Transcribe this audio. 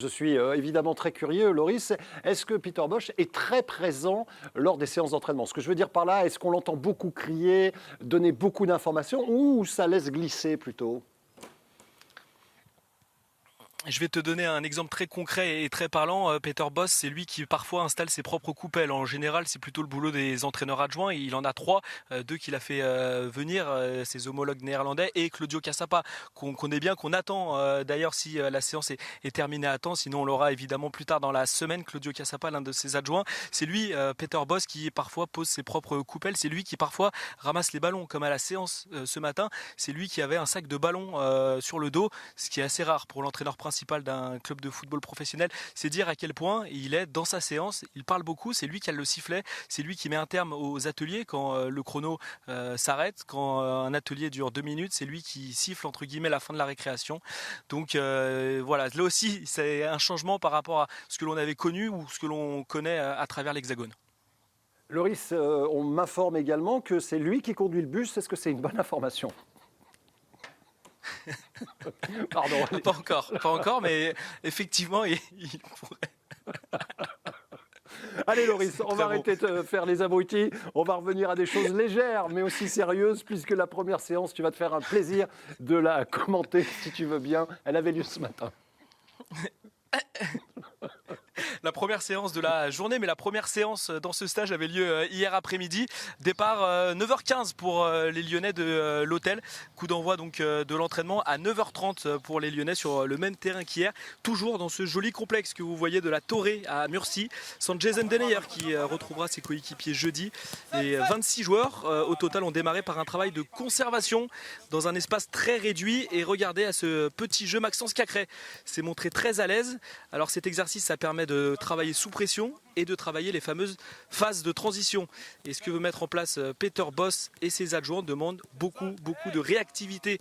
Je suis évidemment très curieux, Loris. Est-ce que Peter Bosz est très présent lors des séances d'entraînement? Ce que je veux dire par là, est-ce qu'on l'entend beaucoup crier, donner beaucoup d'informations ou ça laisse glisser plutôt? Je vais te donner un exemple très concret et très parlant. Peter Bosz, c'est lui qui parfois installe ses propres coupelles. En général, c'est plutôt le boulot des entraîneurs adjoints. Il en a trois, deux qu'il a fait venir, ses homologues néerlandais, et Claudio Cassapa, qu'on connaît bien, qu'on attend. D'ailleurs, si la séance est terminée à temps, sinon on l'aura évidemment plus tard dans la semaine. Claudio Cassapa, l'un de ses adjoints, c'est lui, Peter Bosz, qui parfois pose ses propres coupelles. C'est lui qui parfois ramasse les ballons, comme à la séance ce matin. C'est lui qui avait un sac de ballons sur le dos, ce qui est assez rare pour l'entraîneur principal d'un club de football professionnel. C'est dire à quel point il est dans sa séance, il parle beaucoup, c'est lui qui a le sifflet, c'est lui qui met un terme aux ateliers quand le chrono s'arrête, quand un atelier dure 2 minutes, c'est lui qui siffle entre guillemets la fin de la récréation. Donc voilà, là aussi c'est un changement par rapport à ce que l'on avait connu ou ce que l'on connaît à travers l'Hexagone. Loris, on m'informe également que c'est lui qui conduit le bus. Est-ce que c'est une bonne information? Pardon. Pas encore, mais effectivement, il pourrait. Allez Loris, on va arrêter de faire les abrutis. On va revenir à des choses légères mais aussi sérieuses puisque la première séance, tu vas te faire un plaisir de la commenter si tu veux bien. Elle avait lieu ce matin. La première séance de la journée, mais la première séance dans ce stage avait lieu hier après-midi. Départ 9h15 pour les Lyonnais de l'hôtel. Coup d'envoi donc de l'entraînement à 9h30 pour les Lyonnais sur le même terrain qu'hier. Toujours dans ce joli complexe que vous voyez de la Torre à Murcie. Sans Jason Denayer qui retrouvera ses coéquipiers jeudi. Les 26 joueurs au total ont démarré par un travail de conservation dans un espace très réduit. Et regardez à ce petit jeu, Maxence Cacré s'est montré très à l'aise. Alors cet exercice, ça permet de travailler sous pression et de travailler les fameuses phases de transition. Et ce que veut mettre en place Peter Bosz et ses adjoints demande beaucoup de réactivité